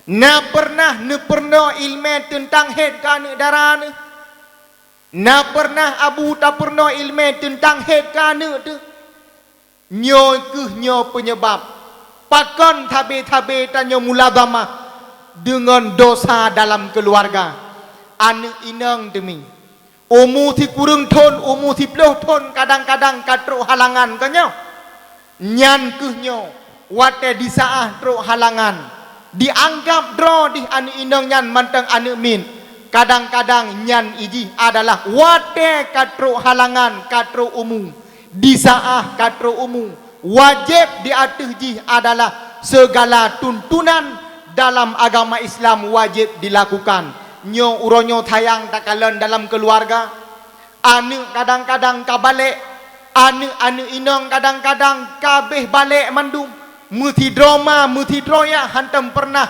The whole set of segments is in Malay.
Na pernah ilmu tentang head kana darah ni. Na pernah abu tak pernah ilmu tentang head kana tu. Nyo penyebab. Pakon tabe tanya muladhamah dengan dosa dalam keluarga. Anak inang demi. Umur ti kurang ton, umur ti peluh ton kadang-kadang katruk halangan kanyo. Nyan nyo wate disaah truk halangan. Dianggap draw di anu inang nyan mantang anu min. Kadang-kadang nyan iji adalah wate katru halangan katru umum. Disaah katru umum. Wajib di atas ji adalah segala tuntunan dalam agama Islam wajib dilakukan. Nyo uronyo tayang takalan dalam keluarga. Anu kadang-kadang kabalik. Anu inang kadang-kadang kabeh balik mandum. Muti drama, muti droya hantam pernah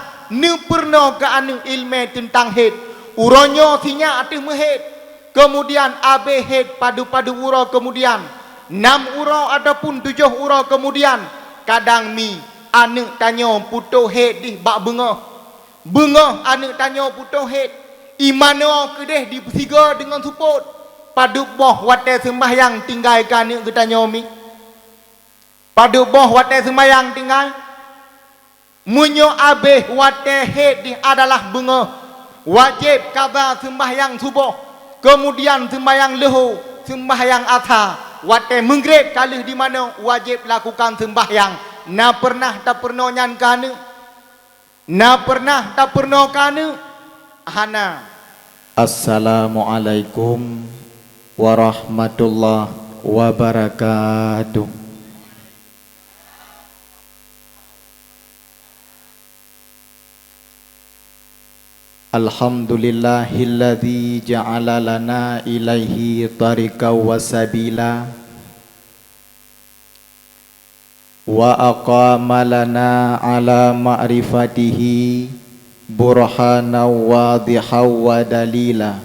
pernah ke anu ilmu tentang head. Uronyo tinya atih mehead. Kemudian abe head padu-padu uro kemudian 6 uro ataupun 7 uro kemudian kadang mi anu tanyo putuh head di bak bengah. Bengah anu tanyo putuh head. Imano kedeh di tiga dengan support. Padu boh wate sembahyang tinggal kan anu ketanyo mi. Pada boh wate semayang tinggal. Munyo abeh wate head di adalah bengah. Wajib kaza sembahyang subuh. Kemudian sembahyang lehu, sembahyang atha. Wate menggrib kali di mana wajib lakukan sembahyang. Na pernah tak pernah nyan kana. Na pernah tak pernah kana. Hana. Assalamualaikum warahmatullahi wabarakatuh. Alhamdulillahilladzi ja'ala lana ilaihi tariqa wa sabila wa aqama lana ala ma'rifatihi burhana wadiha wa dalila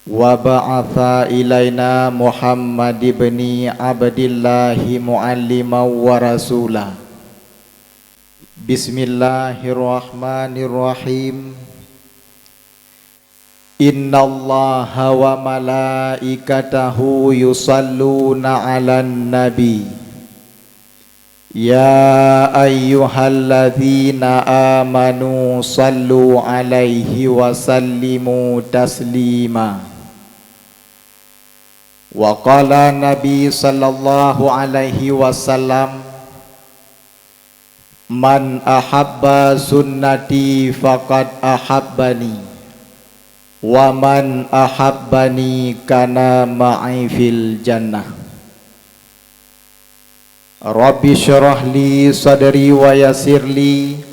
wa ba'atha ilaina Muhammad ibni Abdillahi mu'allima wa rasula. Bismillahirrahmanirrahim. Innallaha wa malaikatahu yusalluna 'alan nabi. Ya ayyuhalladzina amanu sallu 'alaihi wa sallimu taslima. Wa qala Nabi sallallahu alaihi wasallam, man ahabba sunnati faqad ahabbani wa man ahabbani kana ma'i fil jannah. Rabbi syrah li sadri wa yassir li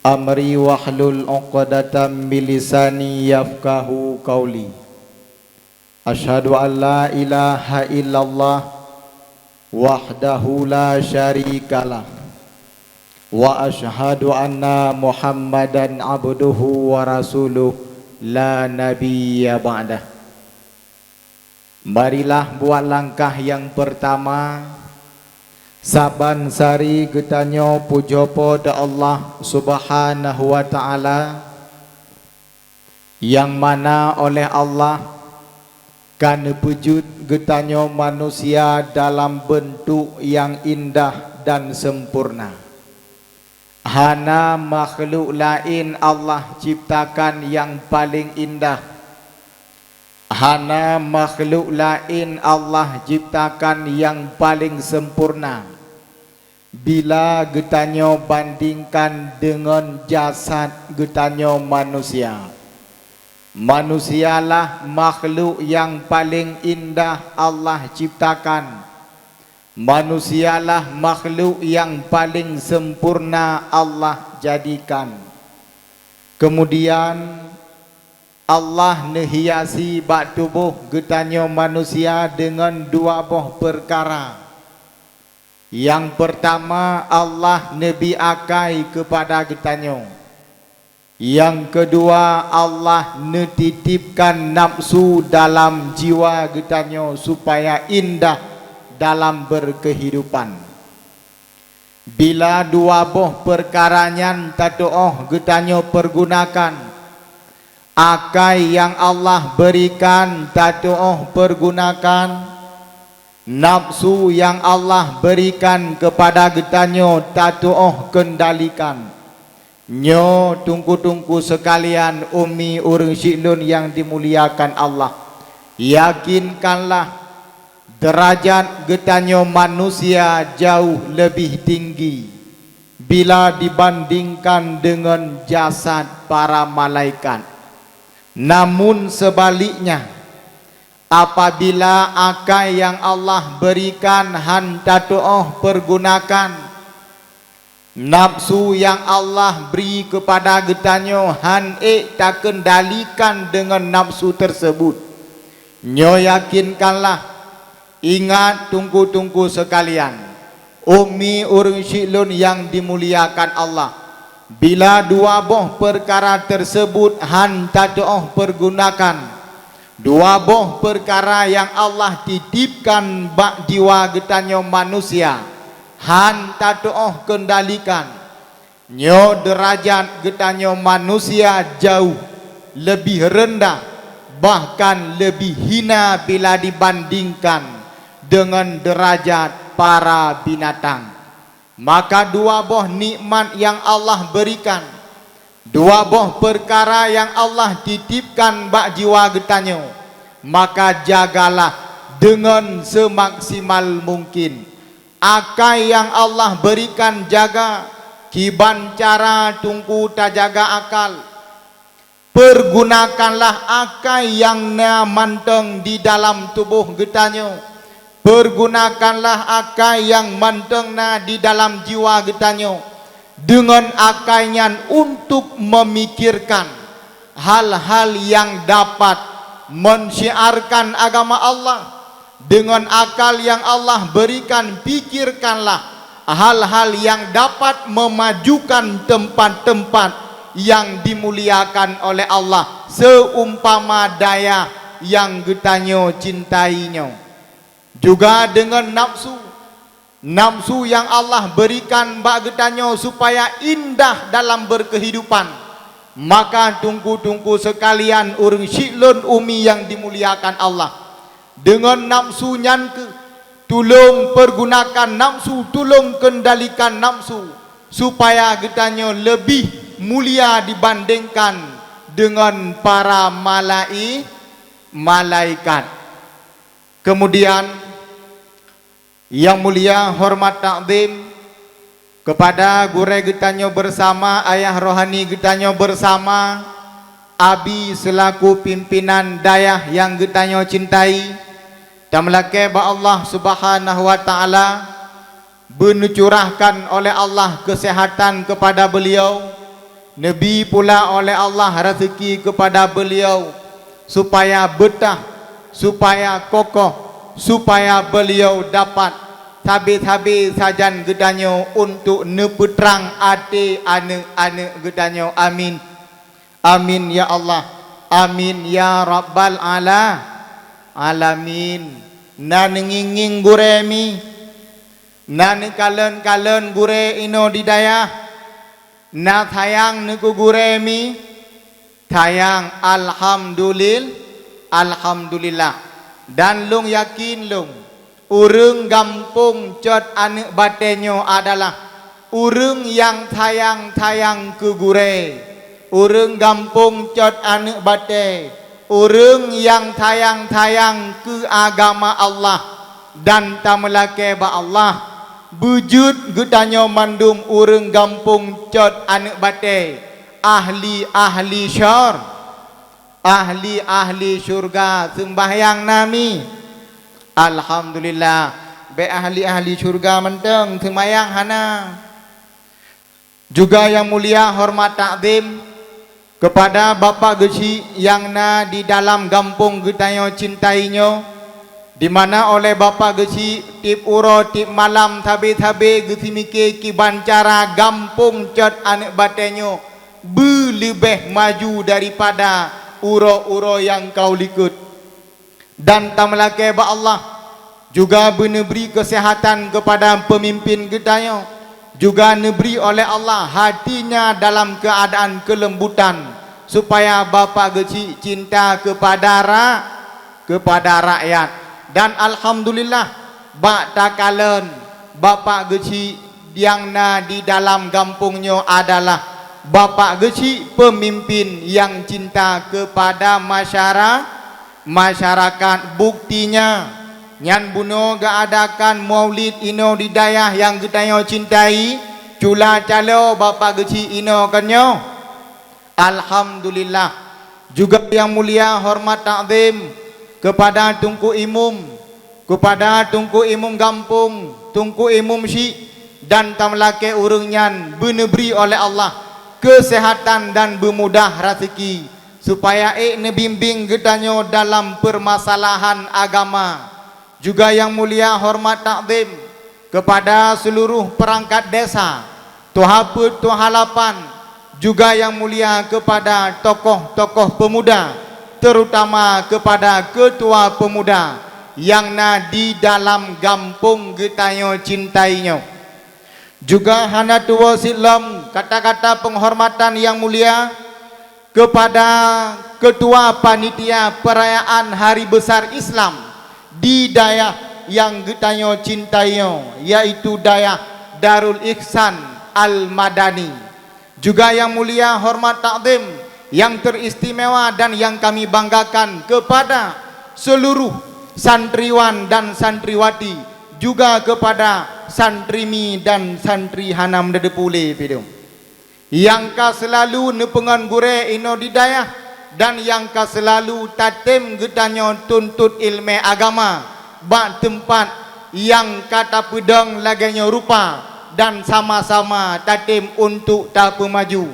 amri wahlul 'uqdatam min lisani yafqahu qawli. Asyhadu an la ilaha illallah wahdahu la syarikalah wa asyhadu anna Muhammadan abduhu wa rasuluh la nabiyya ba'dah. Marilah buat langkah yang pertama. Saban sari getanyo pujo pada Allah subhanahu wa ta'ala, yang mana oleh Allah kan pujud getanyo manusia dalam bentuk yang indah dan sempurna. Hana makhluk lain Allah ciptakan yang paling indah. Hana makhluk lain Allah ciptakan yang paling sempurna. Bila getanyo bandingkan dengan jasad getanyo manusia. Manusialah makhluk yang paling indah Allah ciptakan. Manusialah makhluk yang paling sempurna Allah jadikan. Kemudian Allah nehiasi bak tubuh getanyo manusia dengan dua buah perkara. Yang pertama, Allah nebi akai kepada getanyo. Yang kedua, Allah netitipkan nafsu dalam jiwa getanyo supaya indah dalam berkehidupan. Bila dua boh perkaranyan tatoh getanyo pergunakan, akai yang Allah berikan tatoh pergunakan, nafsu yang Allah berikan kepada getanyo tatoh kendalikan. Nyo tungku-tungku sekalian, umi urang syiklun yang dimuliakan Allah, yakinkanlah derajat getanyo manusia jauh lebih tinggi bila dibandingkan dengan jasad para malaikat. Namun sebaliknya, apabila akal yang Allah berikan han tatoh pergunakan, nafsu yang Allah beri kepada getanyo han tak kendalikan dengan nafsu tersebut. Nyo yakinkanlah, ingat tungku-tungku sekalian, umi urang syiklun yang dimuliakan Allah, bila dua boh perkara tersebut han tatoh pergunakan, dua boh perkara yang Allah titipkan bak jiwa getanyo manusia han tatoh kendalikan, nyo derajat getanyo manusia jauh lebih rendah, bahkan lebih hina bila dibandingkan dengan derajat para binatang. Maka dua boh nikmat yang Allah berikan, dua boh perkara yang Allah titipkan bak jiwa getanyo, maka jagalah dengan semaksimal mungkin. Akai yang Allah berikan jaga, kiban cara tungku tak jaga akal. Pergunakanlah akai yang manteng di dalam tubuh getanyo. Pergunakanlah akai yang manteng di dalam jiwa getanyo, dengan akainya untuk memikirkan hal-hal yang dapat mensyiarkan agama Allah. Dengan akal yang Allah berikan, pikirkanlah hal-hal yang dapat memajukan tempat-tempat yang dimuliakan oleh Allah, seumpama daya yang getanyo cintainya. Juga dengan nafsu yang Allah berikan bak getanyo supaya indah dalam berkehidupan. Maka tungku-tungku sekalian urang syiklun umi yang dimuliakan Allah, dengan nafsu nyanke, tolong pergunakan nafsu, tolong kendalikan nafsu supaya getanyo lebih mulia dibandingkan dengan para malaikat. Kemudian yang mulia hormat takdim kepada gure getanyo bersama, ayah rohani getanyo bersama, abi selaku pimpinan dayah yang getanyo cintai, tamlake ba Allah Subhanahu wa taala mencurahkan oleh Allah kesehatan kepada beliau, Nabi pula oleh Allah rezeki kepada beliau supaya betah, supaya kokoh, supaya beliau dapat habis-habis sajan gedanyo untuk neputrang ate anak-anak gedanyo. Amin. Amin ya Allah. Amin ya Rabbal alamin. Nan nginging guremi, nan kalen-kalen gure ino didaya, na tayang nuku guremi, tayang alhamdulillah. Dan lung yakin lung, urang gampung cot anak batenyo adalah urang yang tayang-tayang ke gure. Urang gampung cot anak bate, urang yang tayang-tayang ke agama Allah. Dan tamelake ba Allah, bujud gedanyo mandum urang gampung cot anak bate, ahli syar, ahli syurga sembahyang nami. Alhamdulillah, be ahli syurga menteng sembahyang hana. Juga yang mulia hormat takdim kepada Bapak Gesi yang di dalam kampung getanyo cintainya, di mana oleh Bapak Gesi tip uro tip malam tabe-tabe gesi mikir kiban cara kampung cot anak batenyo lebih maju daripada uro-uro yang kau likut. Dan tamelake ba Allah juga beri kesehatan kepada pemimpin getanyo, juga diberi oleh Allah hatinya dalam keadaan kelembutan supaya bapa kecil cinta kepada rakyat. Dan alhamdulillah bak takalen bapa kecil yang di dalam kampungnya adalah bapa kecil pemimpin yang cinta kepada masyarakat. Buktinya nyan buno ga adakan maulid ino di dayah yang kita cintai cula calo bapa kecil ino kanyo. Alhamdulillah. Juga yang mulia hormat takzim kepada Tunku Imum Gampung, Tunku Imum Syik dan tamlake urungnyan beneberi oleh Allah kesehatan dan bermudah rezeki supaya nebimbing gedanyo dalam permasalahan agama. Juga yang mulia hormat takzim kepada seluruh perangkat desa, Tuhaput Tuhalapan, juga yang mulia kepada tokoh-tokoh pemuda, terutama kepada ketua pemuda yang di dalam kampung getayo cintainya. Juga hana tua silam kata-kata penghormatan yang mulia kepada ketua panitia perayaan Hari Besar Islam di dayah yang getayo cintainya, yaitu dayah Darul Ihsan Al-Madani. Juga yang mulia hormat takzim yang teristimewa dan yang kami banggakan kepada seluruh santriwan dan santriwati, juga kepada santrimi dan santri hanam dedepule pidum yang ka selalu nepengan gure ino di dayah dan yang ka selalu tatem getanyo tuntut ilmu agama bak tempat yang kata pedang laganya rupa dan sama-sama tatim untuk tak maju.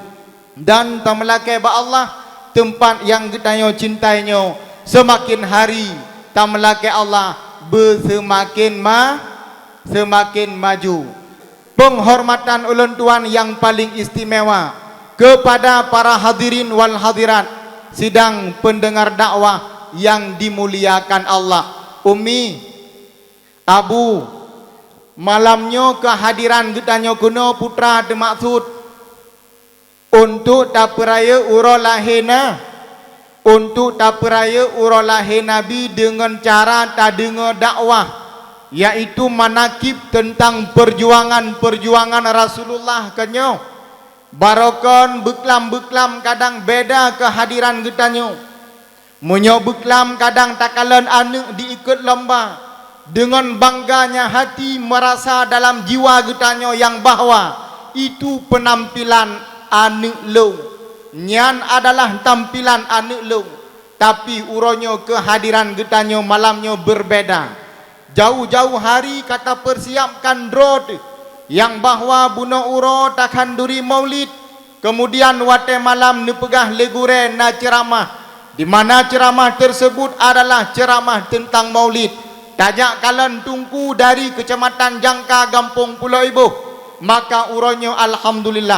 Dan tamelake ba Allah tempat yang getanyo cintainya semakin hari tamelake Allah bersemakin semakin maju. Penghormatan ulun tuan yang paling istimewa kepada para hadirin wal hadirat sidang pendengar dakwah yang dimuliakan Allah. Umi, Abu, malamnya kehadiran getanyo kuno putra dimaksud untuk taperaya uro lahena, untuk taperaya uro lahir Nabi dengan cara tadengar dakwah, yaitu manakib tentang perjuangan Rasulullah kenyo. Barokon beklam kadang beda kehadiran getanyo. Munyo beklam kadang takalan anak diikut lomba. Dengan bangganya hati merasa dalam jiwa getanyo yang bahwa itu penampilan anak long. Nyan adalah tampilan anak long, tapi uronyo kehadiran getanyo malamnya berbeda. Jauh-jauh hari kata persiapkan road yang bahwa buno uro takkan duri maulid, kemudian wate malam nepegah legure na ceramah, di mana ceramah tersebut adalah ceramah tentang maulid. Tajak kalian tungku dari kecamatan Jangka Gampung Pulau Ibuh, maka uronyo alhamdulillah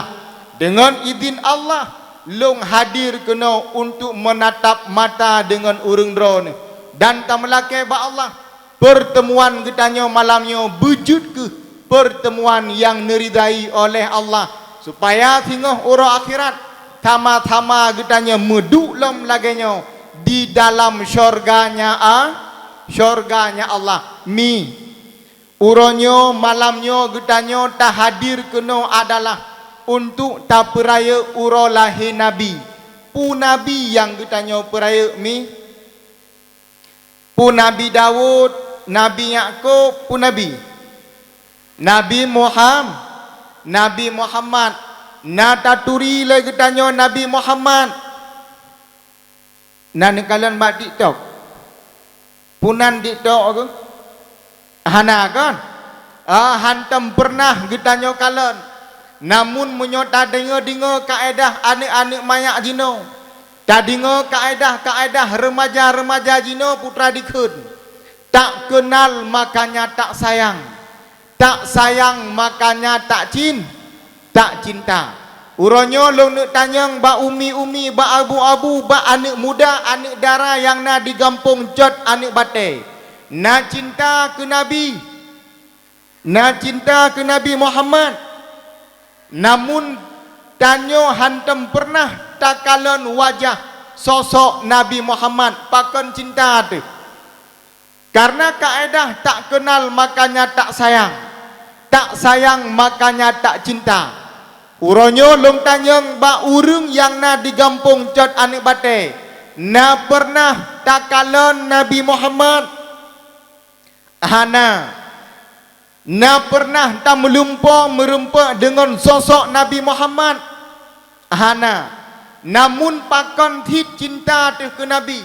dengan izin Allah long hadir kena untuk menatap mata dengan urung drone dan tamelake ba Allah pertemuan getanyo malamnya wujud ke pertemuan yang neridai oleh Allah supaya sehingga uro akhirat tama-tama getanyo meduk lom laganya di dalam syurganya Allah. Mi uronyo malamnya getanyo tak hadir kena adalah untuk tak peraya uro lahir Nabi. Pu Nabi yang getanyo peraya mi, pu Nabi Daud, Nabi Yaakob, pu Nabi Muhammad na taturi le getanyo Nabi Muhammad. Nan kalian buat TikTok punan TikTok ke hana kan hantam pernah getanyo kalian, namun menyota dengar kaedah anak-anak mayak jino, tadingo kaedah remaja jino putra dikun, tak kenal makanya tak sayang makanya tak cinta. Uronyo long nak tanyang ba umi ba abu ba anak muda anak dara yang na di kampung jot anak bate na cinta ke Nabi Muhammad Namun tanyo hantam pernah takalan wajah sosok Nabi Muhammad pakon cinta tu. Karena kaedah tak kenal makanya tak sayang. Tak sayang makanya tak cinta. Uronyo long tanyang ba urung yang na digampung cot anik bate. Na pernah takalan Nabi Muhammad. Hana. Na pernah tak merempak dengan sosok Nabi Muhammad. Hana. Namun pakon tit cinta tu ke Nabi.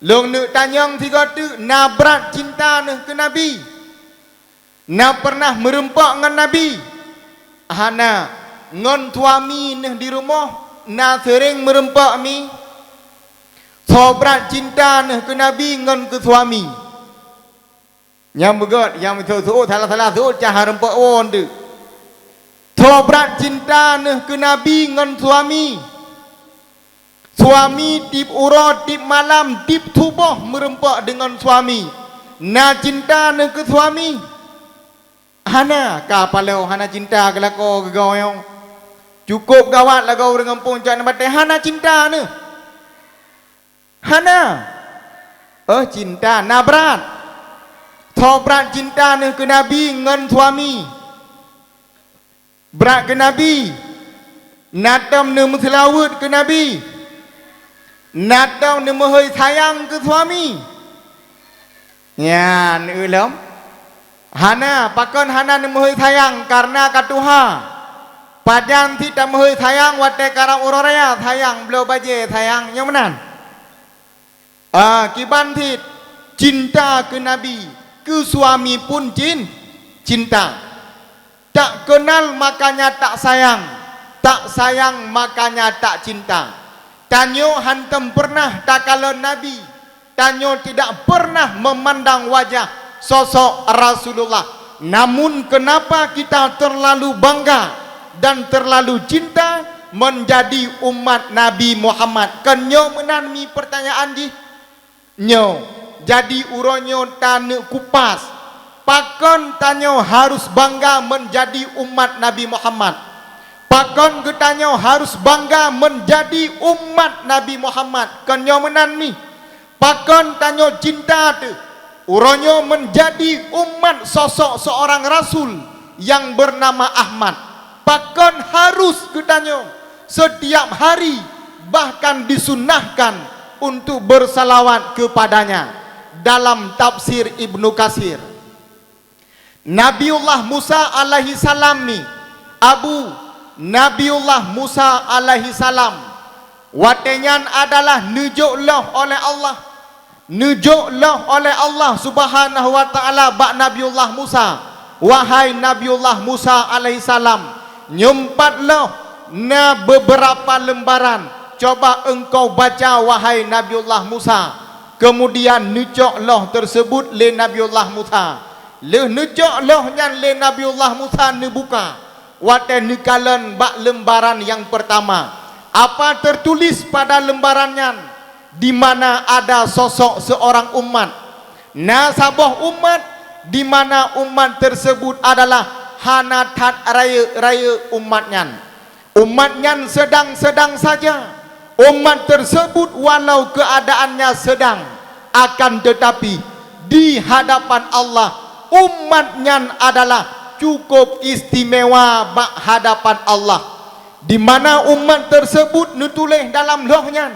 Long nak tanyang tiga tu na berat cinta tu ke Nabi. Na pernah merempak dengan Nabi. Hana. Ngon tuami nih di rumah. Na sering merempak mi. Sobrat cinta nih ke Nabi ngon ke suami. Yang begot, yang betul-betul salah-salah tu cahar rempak on tu. Sobrat cinta nih ke Nabi ngon suami. Suami tip urut, tip malam, tip tubuh merempak dengan suami. Na cinta nih ke suami. Hana kapalau hana cinta kelako gegoyong. Cukup gawat lah kau dengan puncak nak batai. Hana cinta nih. Hana. Cinta na berat. Sobrat cinta nih ke Nabi ngan suami. Berat ke Nabi. Natam nih muslawut ke Nabi. Natam nih mohoi sayang ke suami. Ya, ni ulam. Hana, pakon hana nih mohoi sayang karena katuha. Padan tidak mohoi sayang wate karang uroraya sayang beliau baje sayang yang menan. Kiban tit cinta ke Nabi. Ke suami pun cinta. Tak kenal makanya tak sayang. Tak sayang makanya tak cinta. Tanyo hantam pernah tak kalau Nabi. Tanyo tidak pernah memandang wajah sosok Rasulullah. Namun kenapa kita terlalu bangga dan terlalu cinta menjadi umat Nabi Muhammad? Kenyo menanmi pertanyaan di nyo. Jadi uronyo tanu kupas. Pakon tanyo harus bangga menjadi umat Nabi Muhammad. Pakon getanyo harus bangga menjadi umat Nabi Muhammad. Kenyo menanmi. Pakon tanyo cinta tu. Uronyo menjadi umat sosok seorang Rasul yang bernama Ahmad. Pakon harus getanyo setiap hari bahkan disunahkan untuk bersalawat kepadanya. Dalam tafsir Ibnu Katsir, Nabiullah Musa alaihi salam ni Abu Nabiullah Musa alaihi salam watenyan adalah nujuklah oleh Allah, nujuklah oleh Allah Subhanahu wa taala bak Nabiullah Musa. Wahai Nabiullah Musa alaihi salam, nyempatlah na beberapa lembaran. Coba engkau baca wahai Nabiullah Musa. Kemudian nucuk loh tersebut le Nabiullah Musa. Le nucuk loh yang le Nabiullah Musa dibuka. Wate nikalan bak lembaran yang pertama. Apa tertulis pada lembarannya? Di mana ada sosok seorang umat. Nasabah umat di mana umat tersebut adalah hanatat raya umatnya. Umatnya sedang-sedang saja. Umat tersebut walau keadaannya sedang, akan tetapi di hadapan Allah umatnya adalah cukup istimewa bak hadapan Allah. Di mana umat tersebut nutulis dalam lohnya,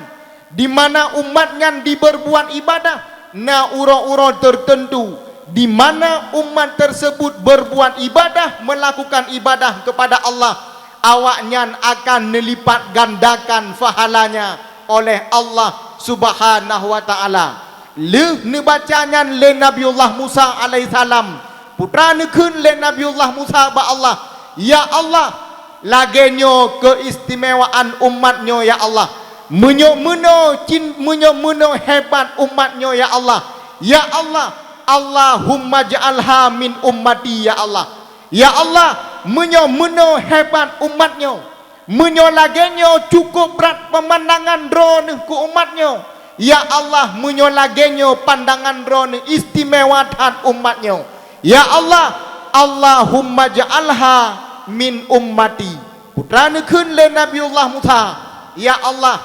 di mana umatnya diberbuat ibadah na uro-uro tertentu, di mana umat tersebut berbuat ibadah, melakukan ibadah kepada Allah, awaknya akan melipat gandakan pahalanya oleh Allah Subhanahu wa taala. Le ne bacanya le Nabiullah Musa alaihi salam. Putra ne kun le Nabiullah Musa ba Allah. Ya Allah, lagenyo keistimewaan umatnyo ya Allah. Menyo hebat umatnyo ya Allah. Ya Allah, Allahumma ja'alha min ummati ya Allah. Ya Allah, menyo hebat umatnyo. Menyo lagenyo cukup berat pemandangan drone ku umatnyo. Ya Allah, menyo lagenyo pandangan drone istimewa tan umatnyo. Ya Allah, Allahumma ja'alha min ummati. Putra nekun le Nabiullah Musa. Ya Allah,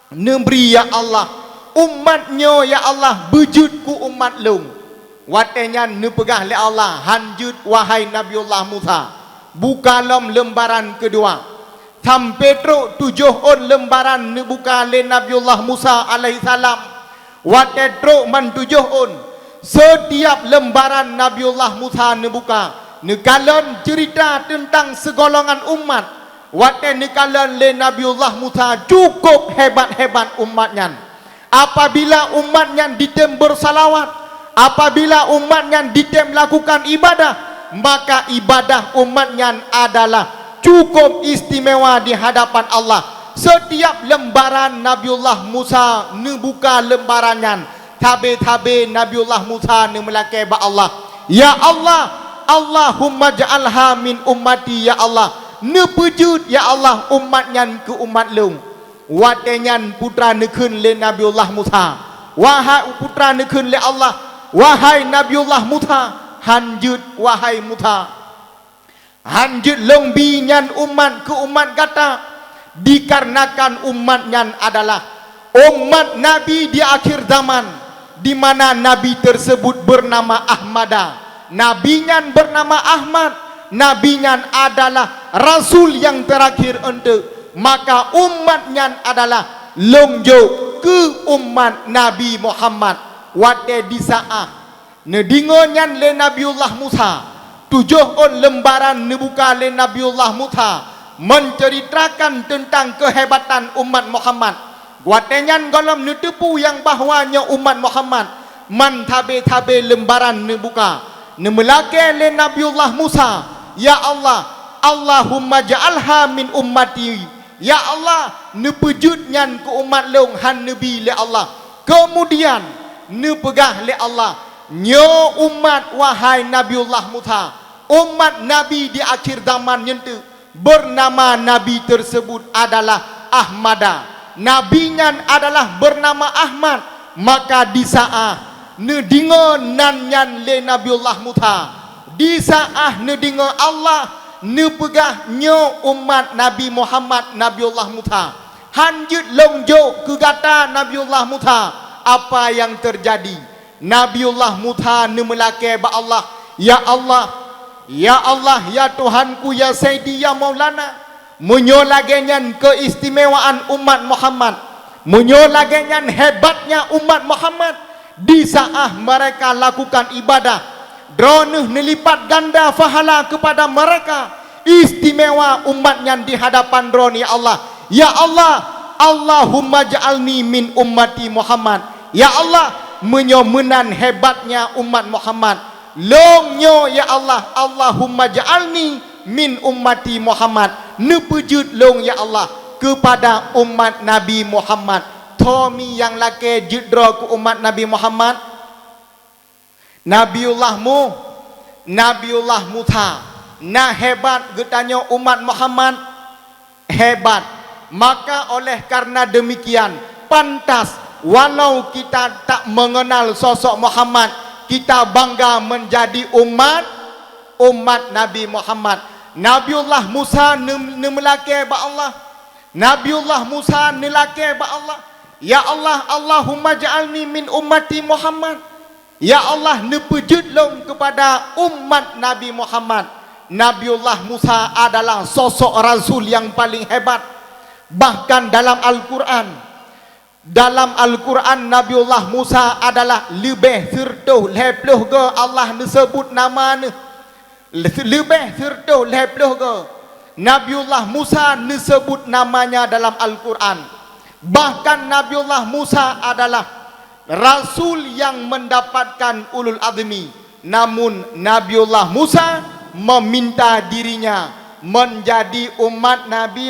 neberi ya Allah, umatnya ya Allah bejut ku umat long. Watenya nepegah le Allah hanjut wahai Nabiullah Musa. Bukalam lembaran kedua. Sampai teruk 7 lembaran nebuka le Nabiullah Musa alaihi salam. Wate teruk man 7 setiap lembaran Nabiullah Musa nebuka. Nekalan cerita tentang segolongan umat. Wate nekalan le Nabiullah Musa cukup hebat-hebat umatnya. Apabila umatnya ditem bersalawat, apabila umatnya ditem lakukan ibadah, maka ibadah umatnya adalah cukup istimewa di hadapan Allah. Setiap lembaran Nabiullah Musa nebuka lembarannya. Tabe-tabe Nabiullah Musa nemelakai ba Allah. Ya Allah, Allahumma ja'alha min ummati ya Allah. Nepejut ya Allah umatnya ke umat long. Watenyan putra nekun le Nabiullah Musa. Wahai putra nekun le Allah, wahai Nabiullah Musa, hanjut wahai Musa. Hanjut long binyan umat ke umat kata. Dikarenakan umatnya adalah umat Nabi di akhir zaman, di mana Nabi tersebut bernama Ahmada. Nabinya bernama Ahmad. Nabinya adalah Rasul yang terakhir untuk. Maka umatnya adalah longjo ke umat Nabi Muhammad. Wate disaah nedingonyan le Nabiullah Musa. 7 lembaran nebuka le Nabiullah Musa menceritakan tentang kehebatan umat Muhammad. Watenyan golom netepu yang bahwanya umat Muhammad man tabe-tabe lembaran nebuka. Nemelake le Nabiullah Musa. Ya Allah, Allahumma ja'alha min ummati. Ya Allah, nepejutnya ke umat long han nabi le Allah. Kemudian nepegah le Allah, nyo umat wahai Nabiullah Musa, umat Nabi di akhir zaman nyentu bernama Nabi tersebut adalah Ahmada. Nabinya adalah bernama Ahmad. Maka di saat nedingo nanyan le Nabiullah Musa, di saat nedingo Allah nepegah nyo umat Nabi Muhammad Nabiullah Musa. Hanjut longjo ke kata Nabiullah Musa. Apa yang terjadi? Nabiullah Musa nemelake ba Allah. Ya Allah, ya Allah, ya Tuhanku, ya Sayyidi, ya Maulana. Menyolagenyan keistimewaan umat Muhammad, menyolagenyan hebatnya umat Muhammad. Di saat mereka lakukan ibadah, dronuh nelipat ganda fahala kepada mereka. Istimewa umatnya di hadapan drone. Ya Allah, ya Allah, Allahumma ja'alni min ummati Muhammad. Ya Allah, menyomenan hebatnya umat Muhammad. Longnya ya Allah, Allahumma ja'alni min ummati Muhammad. Nepejut long ya Allah kepada umat Nabi Muhammad. Tomi yang laki jidra ke umat Nabi Muhammad. Nabiullah Musa. Nah hebat getanya umat Muhammad. Hebat. Maka oleh karena demikian pantas walau kita tak mengenal sosok Muhammad, kita bangga menjadi umat Nabi Muhammad. Nabiullah Musa nemelake ba Allah. Nabiullah Musa nelake ba Allah. Ya Allah, Allahumma ja'alni min ummati Muhammad. Ya Allah, nepejut long kepada umat Nabi Muhammad. Nabiullah Musa adalah sosok Rasul yang paling hebat. Bahkan dalam Al-Quran Nabiullah Musa adalah lebih sertuh lepluh ke Allah disebut nama ni. Lebih sertuh lepluh ke Nabiullah Musa disebut namanya dalam Al-Quran. Bahkan Nabiullah Musa adalah Rasul yang mendapatkan ulul azmi. Namun Nabiullah Musa meminta dirinya menjadi umat Nabi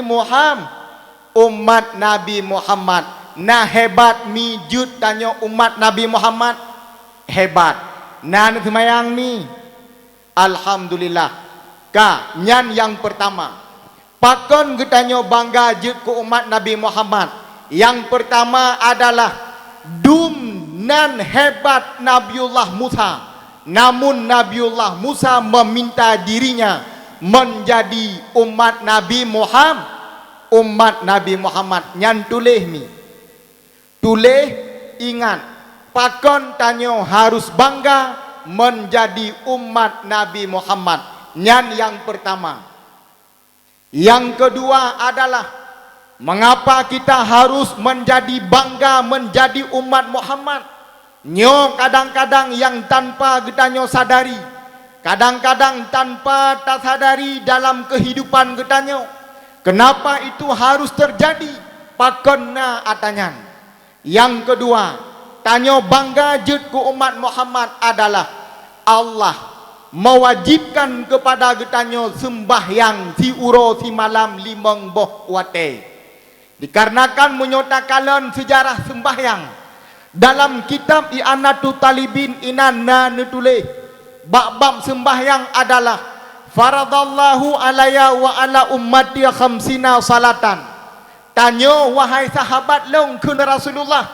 Muhammad. Nah hebat mi jud tanya umat Nabi Muhammad. Hebat. Nah semayang ni alhamdulillah. Ka nyan yang pertama. Pakon getanya bangga jud ku umat Nabi Muhammad. Yang pertama adalah nan hebat Nabiullah Musa. Namun Nabiullah Musa meminta dirinya menjadi umat Nabi Muhammad. Umat Nabi Muhammad nyan tulis mi. Tulis ingat, pakon tanyo harus bangga menjadi umat Nabi Muhammad. Nyan yang pertama. Yang kedua adalah mengapa kita harus menjadi bangga menjadi umat Muhammad. Nyo kadang-kadang yang tanpa getanyo sadari, kadang-kadang tanpa tak sadari dalam kehidupan getanyo. Kenapa itu harus terjadi? Pakena atanyan. Yang kedua, tanyo bangga jut ku umat Muhammad adalah Allah mewajibkan kepada getanyo sembahyang si uro si malam limang boh wate. Dikarenakan menyatakan sejarah sembahyang dalam kitab I'anatu Talibin inanna nutulis bab-bab sembahyang adalah faradallahu alaya wa ala ummati khamsina salatan. Tanyo wahai sahabat long kun Rasulullah,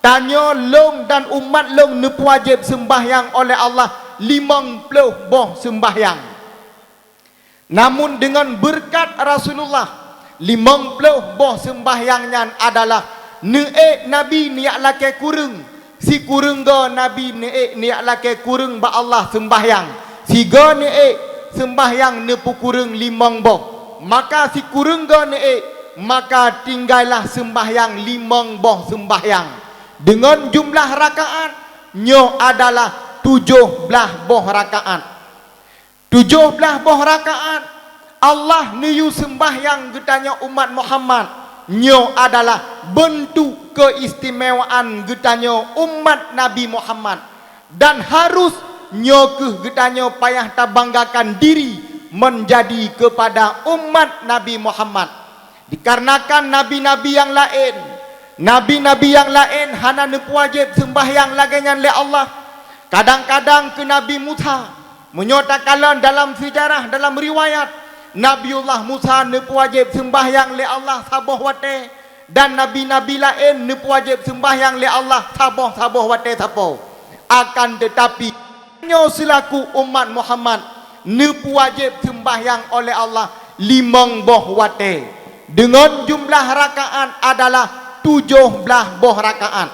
tanyo long dan umat long nepu wajib sembahyang oleh Allah 50 boh sembahyang. Namun dengan berkat Rasulullah 50 boh sembahyangnya adalah neek Nabi niak lake kurung. Si kurung go Nabi neek niak lake kurung ba Allah sembahyang. Si go neek sembahyang nepu kurung 5 boh. Maka si kurung go neek maka tinggallah sembahyang 5 boh sembahyang. Dengan jumlah rakaat nyo adalah 17 boh rakaat. 17 boh rakaat Allah niyu sembahyang getanya umat Muhammad nyo adalah bentuk keistimewaan getanya umat Nabi Muhammad, dan harus nyo ke getanya payah tabanggakan diri menjadi kepada umat Nabi Muhammad. Dikarenakan nabi-nabi yang lain, nabi-nabi yang lain hana nepu wajib sembahyang laginya oleh Allah. Kadang-kadang ke Nabi Musa menyatakan dalam sejarah, dalam riwayat, Nabiullah Musa nepu wajib sembahyang oleh Allah saboh wate, dan nabi-nabi lain nepu wajib sembahyang oleh Allah saboh wate saboh. Akan tetapi nyo selaku umat Muhammad nepu wajib sembahyang oleh Allah 5 boh wate. Dengan jumlah rakaat adalah 17 boh rakaat.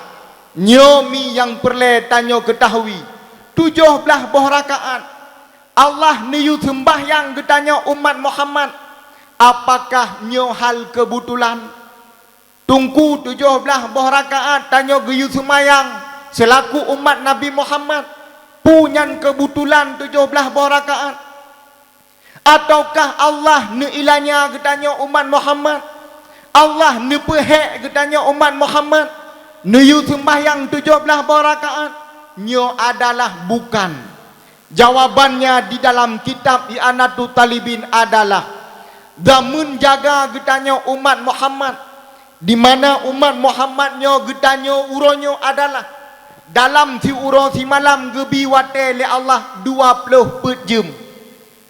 Nyomi yang perlu tanyo ketahui, 17 boh rakaat Allah niyu sembahyang getanya umat Muhammad. Apakah nyo hal kebetulan tungku 17 boh rakaat tanyo geyu sembahyang selaku umat Nabi Muhammad punyan kebetulan 17 boh rakaat? Ataukah Allah neilanya getanya umat Muhammad, Allah nepehek getanya umat Muhammad neyu sembahyang 17 boh rakaat? Nyo adalah bukan. Jawabannya di dalam kitab I'anatu Talibin adalah damun jaga getanya umat Muhammad, di mana umat Muhammad nyo getanya uronyo adalah dalam si uro si malam gebi wate le Allah 20 jam.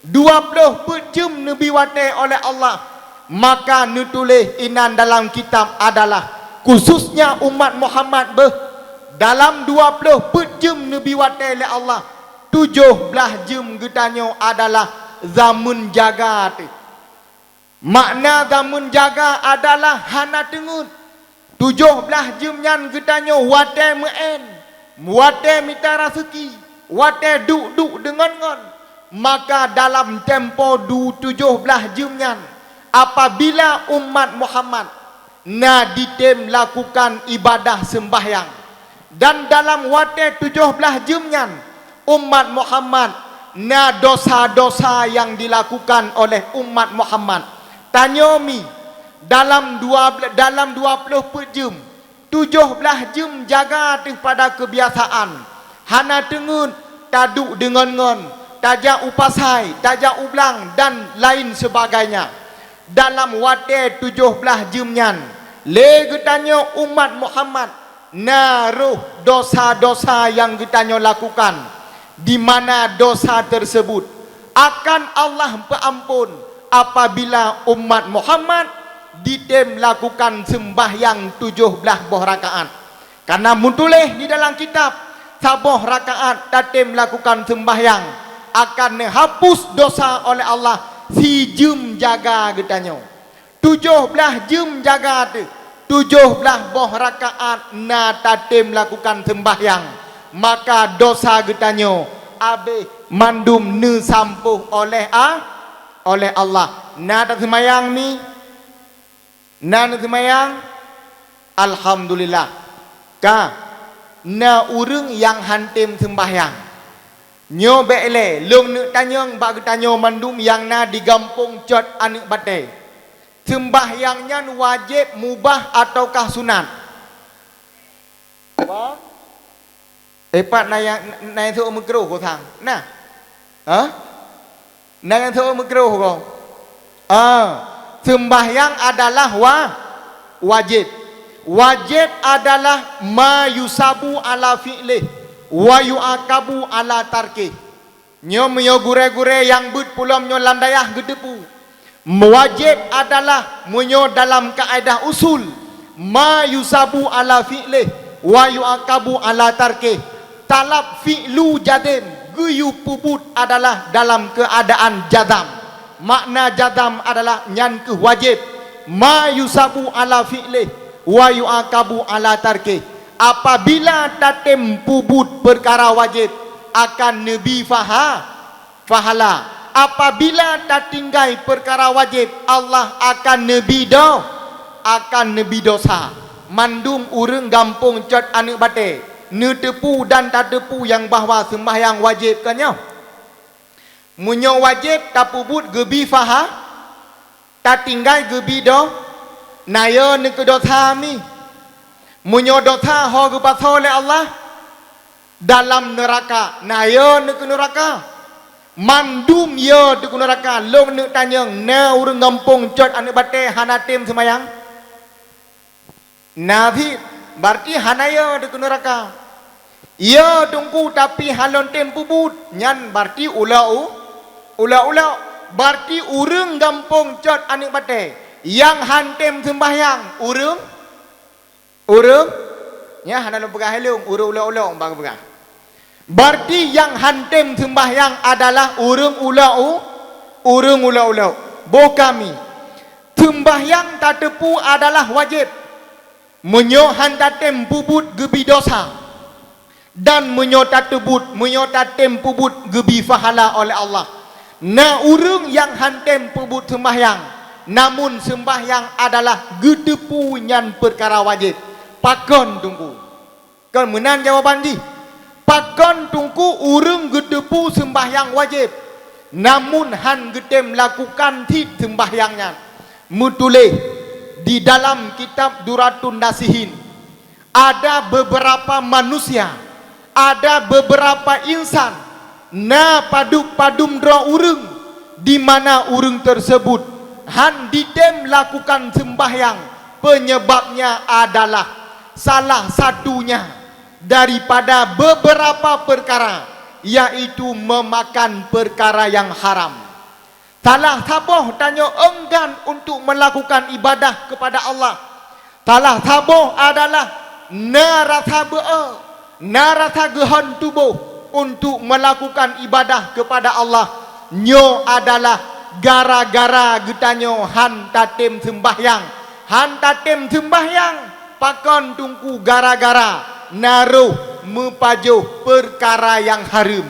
20 jam Nabi wate oleh Allah. Maka nutulis inan dalam kitab adalah khususnya umat Muhammad dalam 20 jam Nabi wate oleh Allah, 17 jam getanyo adalah zaman jaga. Makna zaman jaga adalah hana tengut 17 jam nyan getanyo wate meen, wate mita rezeki, wate duk dengan ngon. Maka dalam tempo 17 jam apabila umat Muhammad na ditem lakukan ibadah sembahyang, dan dalam wate 17 jam umat Muhammad na dosa-dosa yang dilakukan oleh umat Muhammad tanyomi dalam 20 jam 17 jam jaga pada kebiasaan hana tengun taduk dengan ngon, tajak upasai, tajak ublang dan lain sebagainya. Dalam wate 17 jam le getanyo umat Muhammad naruh dosa-dosa yang getanyo lakukan, di mana dosa tersebut akan Allah peampun apabila umat Muhammad ditem lakukan sembahyang 17 boh rakaat. Karena muntuleh di dalam kitab saboh rakaat tatem lakukan sembahyang akan hapus dosa oleh Allah si jum jaga getanyo 17 jum jaga tu 17 boh rakaat na tatim lakukan sembahyang maka dosa getanyo abe mandum ne sampuh oleh Allah na tak semayang ni na semayang alhamdulillah ka na urang yang hantem sembahyang nyo bele long ne tanyong ba getanyo mandum yang na digampung cot anik bate sembahyangnya wajib mubah ataukah sunat Pak nai thu makruh ko thang nah nai thu makruh ko sembahyang adalah wajib adalah ma yusabu ala fi'lih wa yu'akabu ala tarkih nyo gure-gure yang but pulam nyo landayah gedepu wajib adalah munyo dalam kaedah usul ma yusabu ala fi'lih wa yu'akabu ala tarkih talab fi'lu jadim guyu pubut adalah dalam keadaan jadam makna jadam adalah nyan ke wajib ma yusabu ala fi'lih wa yu'akabu ala tarkih apabila tatem pubut perkara wajib akan nabi fahala apabila tak tinggai perkara wajib Allah akan nabi dosa mandum urang gampung cot anak bate ne tepu dan tak tepu yang bahawa sembahyang wajib kanyo munyo wajib tak pubut gebi tak tinggai gebi nayo ne ke dosa mi munyo dosa ho ge pasal oleh Allah dalam neraka nayo ne ke neraka mandum yo di neraka long ne tanyang na urang gampung cot anak bate hanatim semayang nabi berarti hanaya di neraka ya tunggu tapi halon tem pubut nyan berarti ulau berarti urang gampung cot anak bate yang hantem sembahyang urang ya hanalong pegah helung urang bang pegah berarti yang hantem sembahyang adalah urang ulau bo kami sembahyang tak tepu adalah wajib menyo hantatem pubut gebi dosa dan menyo tatem pubut gebi fahala oleh Allah na urang yang hantem pubut sembahyang namun sembahyang adalah gedepu nyan perkara wajib pakon tunggu kan menan jawaban di pakon tungku urang gedepu sembahyang wajib namun han gedem lakukan tit sembahyangnya mutuleh di dalam kitab Duratun Nasihin ada beberapa manusia ada beberapa insan na padum dra urang di mana urang tersebut han didem lakukan sembahyang penyebabnya adalah salah satunya daripada beberapa perkara yaitu memakan perkara yang haram salah taboh tanya enggan untuk melakukan ibadah kepada Allah salah taboh adalah narata gehan tubuh untuk melakukan ibadah kepada Allah nyo adalah gara-gara getanyo han tatem sembahyang pakon tungku gara-gara naruh mepajuh perkara yang haram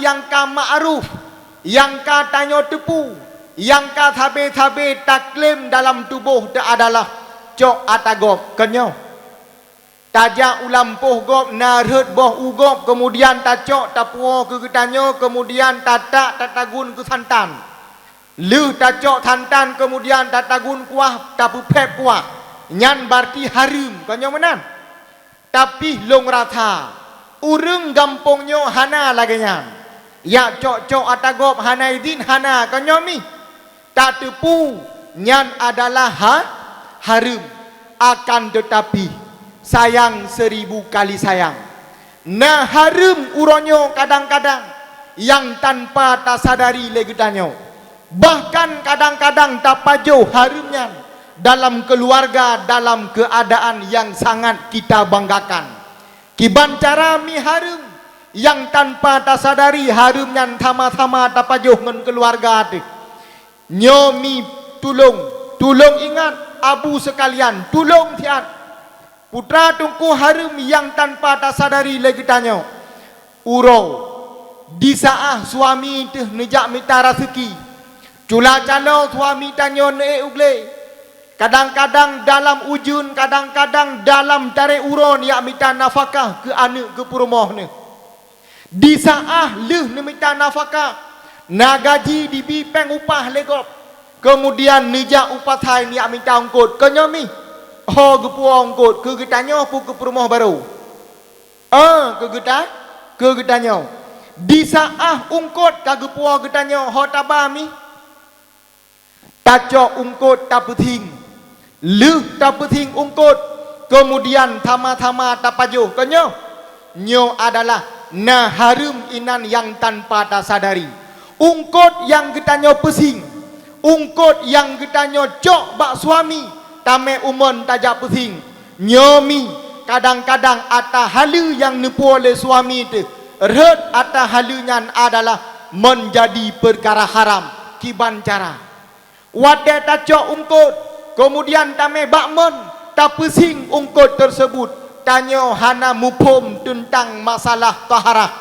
yang ka ma'ruf yang ka tanyo tepu yang ka thabe taklem dalam tubuh te adalah cok atagop kenyo tajak ulampuh gop narhet boh ugop kemudian tacok tapuo ke getanyo kemudian tatagun ke santan lu tacok santan kemudian tatagun kuah tapu pep kuah nyan berarti haram kenyo menan tapi long rata urang gampongnya hana laganya ya cok atagop hana idin hana kanyomi tak tepu nyan adalah haram akan tetapi sayang 1000 kali sayang nah haram uronyo kadang-kadang yang tanpa tak sadari legetanyo bahkan kadang-kadang tak pajo haramnya dalam keluarga dalam keadaan yang sangat kita banggakan kiban cara mi haram yang tanpa tak sadari harumnya thama-thama tak pajuh ngan keluarga tu. Nyomi tolong ingat abu sekalian, tolong tiat. Putra tungku harum yang tanpa tak sadari lagi tanya. Urau di saat suami tu nejak minta rezeki. Cula calo suami tanya ugle. Kadang-kadang dalam ujun, kadang-kadang dalam tarik uron yang minta nafkah ke anak ke rumah ni. Di saat leh ni minta nafkah, na gaji dibipeng upah legop. Kemudian nejak upathai ni yang minta ongkot. Kenyomi, oh gepua ongkot, ke getanya pu ke rumah baru. Ke getanya. Di saat ongkot ka gepua getanya, ho tabami. Taco ongkot tak penting. Leh tak penting ungkut. Kemudian thama-thama tak pajuh. Kenyo nyo adalah na harum inan yang tanpa tak sadari. Ungkut yang getanyo pesing, ungkut yang getanyo cok bak suami tame umon tajak pesing. Nyomi kadang-kadang ata halu yang nepu oleh suami itu red ata halunya adalah menjadi perkara haram kiban cara. Wate tak cok ungkut. Kemudian tame bakmen tak pesing ungkut tersebut. Tanyo hana mumpum tentang masalah taharah.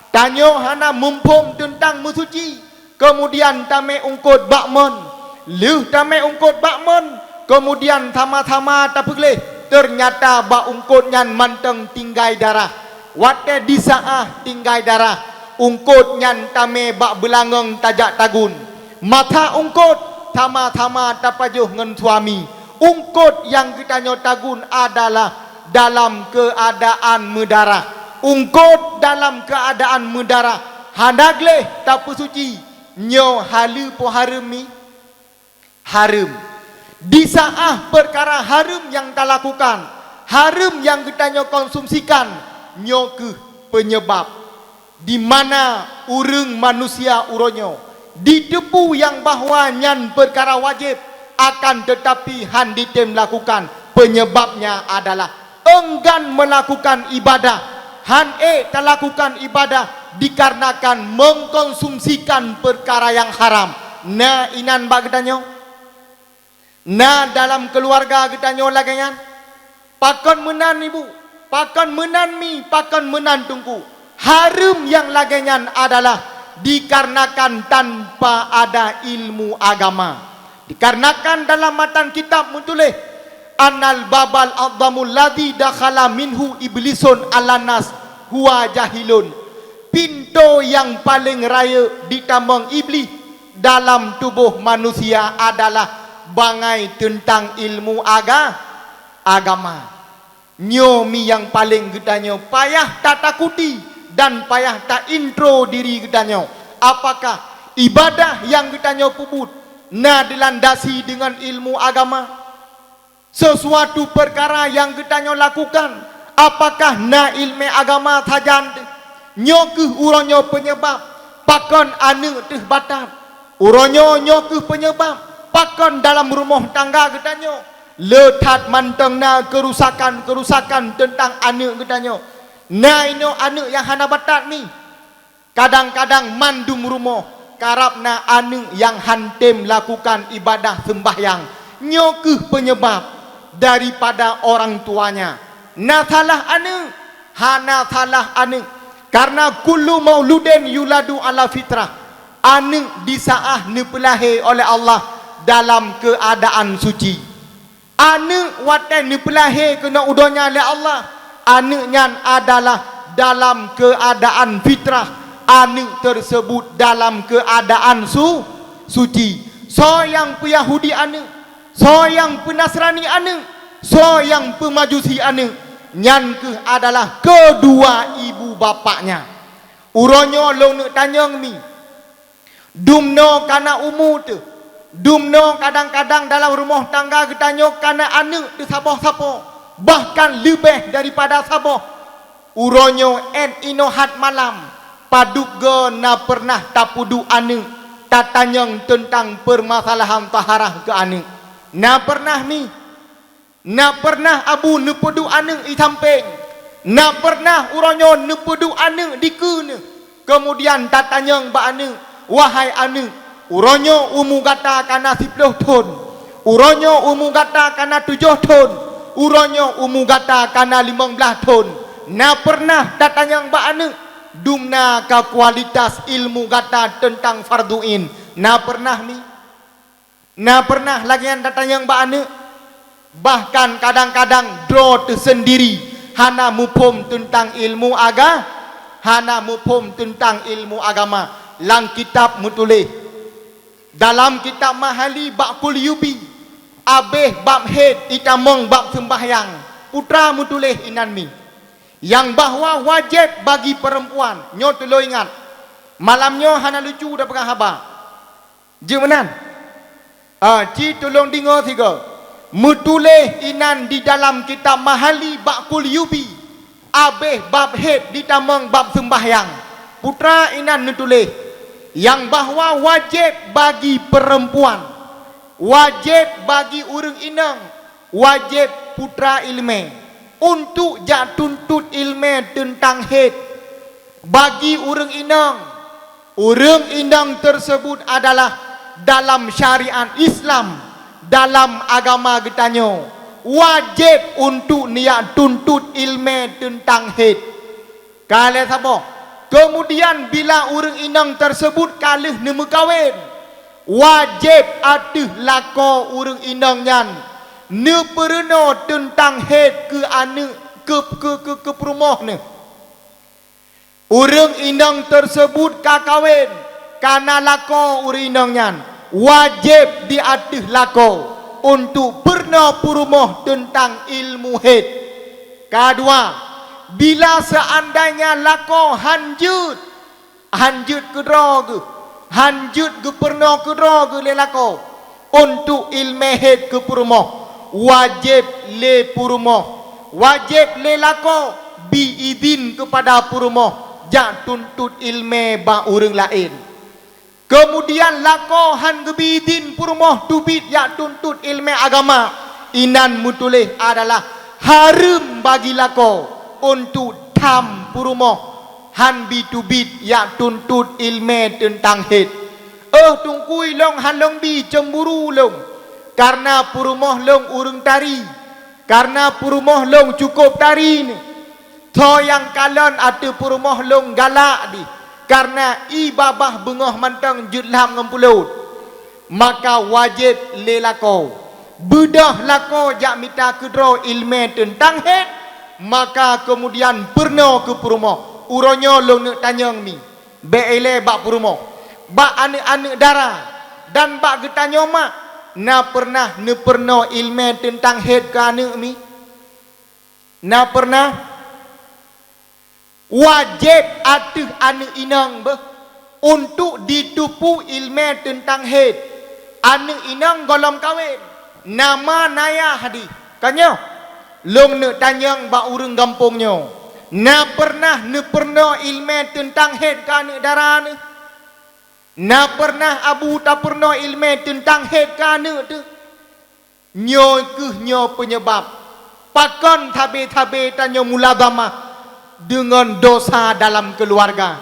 Tanyo hana mumpum tentang musuci. Kemudian tame ungkut bakmen. Leh tame ungkut bakmen. Kemudian thama-thama tak pelih. Ternyata bak ungkut nyan manteng tinggai darah. Wate di saah tinggai darah. Ungkut nyan tame bak belangeng tajak tagun. Mata ungkut thama-thama tapajuh ngan suami. Ungkut yang kita nyotagun adalah dalam keadaan mendarah. Ungkut dalam keadaan mendarah. Handagleh tak suci. Nyo halu po harum mi. Harum. Di saat perkara harum yang tak lakukan. Harum yang kita nyo konsumsikan. Nyo ke penyebab. Di mana urang manusia uronyo. Ditepu yang bahawa nyan perkara wajib akan tetapi han ditem lakukan. Penyebabnya adalah enggan melakukan ibadah. Han tak lakukan ibadah dikarenakan mengkonsumsikan perkara yang haram. Na inan bak getanyo. Na dalam keluarga getanyo laganyan. Pakon menan ibu, pakon menan mi, pakon menan tungku. Harum yang laganyan adalah dikarenakan tanpa ada ilmu agama. Dikarenakan dalam matan kitab muntulih Anal babal adzamul ladzi dakhala minhu iblisun alanas huwa jahilun. Pintu yang paling raya ditamang iblis dalam tubuh manusia adalah bangai tentang ilmu agama. Nyomi yang paling gedanyo payah tak takuti dan payah tak intro diri getanyo. Apakah ibadah yang getanyo puput na dilandasi dengan ilmu agama? Sesuatu perkara yang getanyo lakukan apakah na ilmu agama tajan? Nyokuh uronyo penyebab pakon anu teh batat. Uronyo nyokuh penyebab pakon dalam rumah tangga getanyo letat manteng na kerusakan tentang anu getanyo. Nah ino anu yang hana batat ni. Kadang-kadang mandum rumah karapna anu yang hantem lakukan ibadah sembahyang. Nyokuh penyebab daripada orang tuanya. Nah salah anu, hana salah anu. Karena kullu mauludin yuladu ala fitrah. Anu disaah nipelahi oleh Allah dalam keadaan suci. Anu wate nipelahi kena udonya oleh Allah. Anaknya adalah dalam keadaan fitrah. Anak tersebut dalam keadaan suci. So yang Yahudi anak, so yang Nasrani anak, so yang Majusi anak, nyan ke adalah kedua ibu bapaknya. Uronyo lo nak tanyang mi. Dumno kana umur tu. Dumno kadang-kadang dalam rumah tangga getanyo kana anak tu saboh-saboh. Bahkan lebih daripada saboh. Uronyo inohat malam paduga na pernah tapudu anu tatanyang tentang permasalahan taharah ke anu. Na pernah mi. Na pernah abu nepudu anu i samping. Na pernah uronyo nepedu ane dikune. Kemudian tatanyang ba ane, wahai ane, uronyo umu gata kana 10 tahun. Uronyo umu gata kana 7 tahun. Uronyo umu gata kana 15 tahun. Na pernah tatanyang ba ane, dumna ka kualitas ilmu gata tentang farduin. Na pernah ni? Na pernah lagi yang tatanyang ba ane? Bahkan kadang-kadang draw tersendiri. Hana mupum tentang ilmu hana mupum tentang ilmu agama. Lang kitab mutulih. Dalam kitab mahali bakul yubi. Abeh bab head itamong bab sembahyang. Putra mutulih inanmi. Yang bahwa wajib bagi perempuan. Nyo tulo ingat. Malamnya hana lucu dah pegang haba. Jemanan. Ci tolong dengar tiga. Mutulih inan di dalam kitab mahali bakul yubi. Abeh bab head ditamang bab sembahyang. Putra inan nutulih. Yang bahwa wajib bagi perempuan. Wajib bagi urang inang. Wajib putra ilme. Untuk jak tuntut ilme tentang head. Bagi urang inang. Urang inang tersebut adalah dalam syariat Islam. Dalam agama getanyo wajib untuk niat tuntut ilmu tentang head. Kalian sabo. Kemudian bila urang inang tersebut kalih nemu kawin, wajib atuh lako urang inang nyan ne perno tentang head ke anu ke perumah ne. Urang inang tersebut kakawin kana lako urang inang nyan wajib diatuh lako untuk pernah purumah tentang ilmu head. Kedua, bila seandainya lako hanjut ke droga, hanjut ke pernah ke droga le lako untuk ilmu head ke purumah, wajib le purumah, wajib le lako biizin kepada purumah, jak tuntut ilmu ba urang lain. Kemudian lako han gebidin purmoh tubit ya tuntut ilmu agama. Inan mutulih adalah haram bagi lako untuk tam purmoh han bitubit ya tuntut ilmu tentang head. Tungkui long han long bi cemburu long. Karena purmoh long urang tari. Karena purmoh long cukup tari ni. To yang kalon atu purmoh long galak di. Karena ibabah bengah mantang jutlam ngempulut. Maka wajib le lako. Bedah lako jak mita kedro ilmu tentang head. Maka kemudian pernah ke purumah. Uronyo long nak tanyang mi. Be'ele bak purumah. Bak anak-anak darah. Dan bak getanyo mak. Na pernah ilmu tentang head ke anak mi. Na pernah. Wajib atuh anak inang untuk ditupu ilmu tentang head. Anak inang golong kawin. Nama naya hadi. Kanyo. Long nak tanyang ba urang kampungnya. Na pernah ilmu tentang head ke anak darah ni. Na pernah abu tak pernah ilmu tentang head ke anak tu. Nyo penyebab. Pakon tabe-tabe tanyo muladhamah. Dengan dosa dalam keluarga.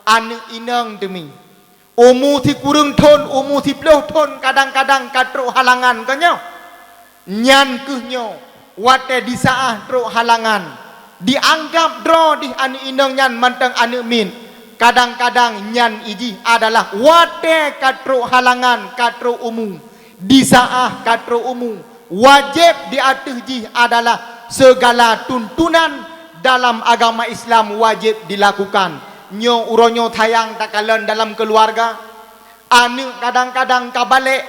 Anak inang demi. Umur ti kurang ton, umur ti 10 ton kadang-kadang katruk halangan kanyo. Nyan kehnyo wate disaah truk halangan. Dianggap draw di anak inang nyan mantang anak min. Kadang-kadang nyan iji adalah wate katruk halangan katruk umum. Disaah katruk umum. Wajib diatuh ji adalah segala tuntunan dalam agama Islam wajib dilakukan. Nyo uronyo tayang takalan dalam keluarga. Anak kadang-kadang kabalik.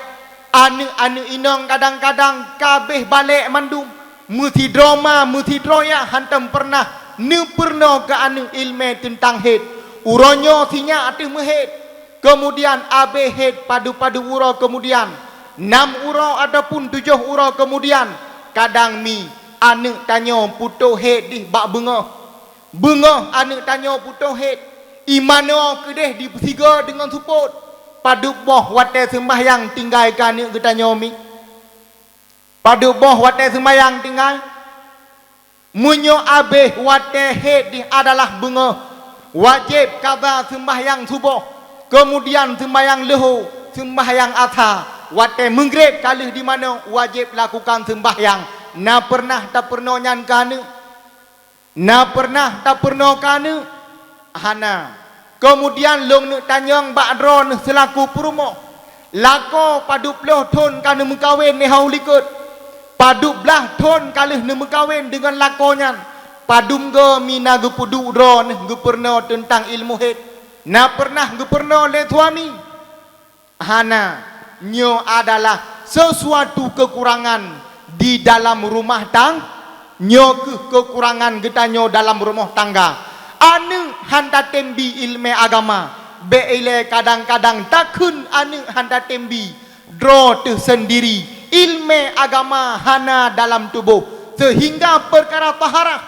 Anak inang kadang-kadang kabeh balik mandum. Muti drama, muti droya hantam pernah. Ne pernah ke anak ilmu tentang head. Uronyo sinya atih mehead. Kemudian abe head padu-padu uro kemudian. 6 uro ataupun 7 uro kemudian. Kadang mi. Anak tanya putuh head di bak bengah. Bengah anak tanya putuh head. Imano kedeh di tiga dengan support. Padu boh wate sembahyang tinggal ke anak ke tanya mi. Padu boh wate sembahyang tinggal. Munyo abeh wate di adalah bunga. Wajib kada sembahyang subuh. Kemudian sembahyang lehu, sembahyang atha. Wate menggrib kali di mana wajib lakukan sembahyang. Na pernah tak pernah nyan kana. Na pernah tak pernah kana. Hana. Kemudian long nak tanyang bakdron selaku perumo. Lako padu puluh ton kana mengkawin ni hau likut. Padu belah ton kalih ni mengkawin dengan lakonya. Padum ge mina ge pudu ron ge pernah tentang ilmu hid. Na pernah ge pernah le suami. Hana nyo adalah sesuatu kekurangan di dalam rumah nyo kekurangan getanyo dalam rumah tangga. Anu handa tembi ilmu agama. Beile kadang-kadang takun anu handa tembi dro tu sendiri. Ilmu agama hana dalam tubuh sehingga perkara taharah,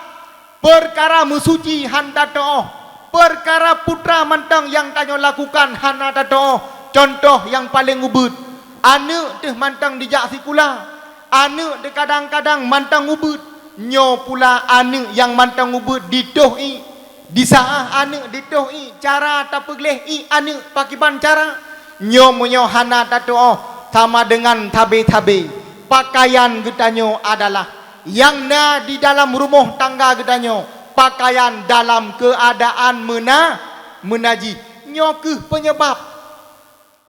perkara musuci handa doa, perkara putra mantang yang tanyo lakukan hana doa. Contoh yang paling ubud, anu teh mantang dijak sikula, anu teh kadang-kadang mantang ubud, nyo pula anu yang mantang ubud ditohi, disaah anu ditohi, cara tak pegleh i anu pakiban cara, nyo munyo hana doa. Sama dengan tabe-tabe. Pakaian getanyo adalah yang na di dalam rumah tangga getanyo. Pakaian dalam keadaan menaji. Nyo ke penyebab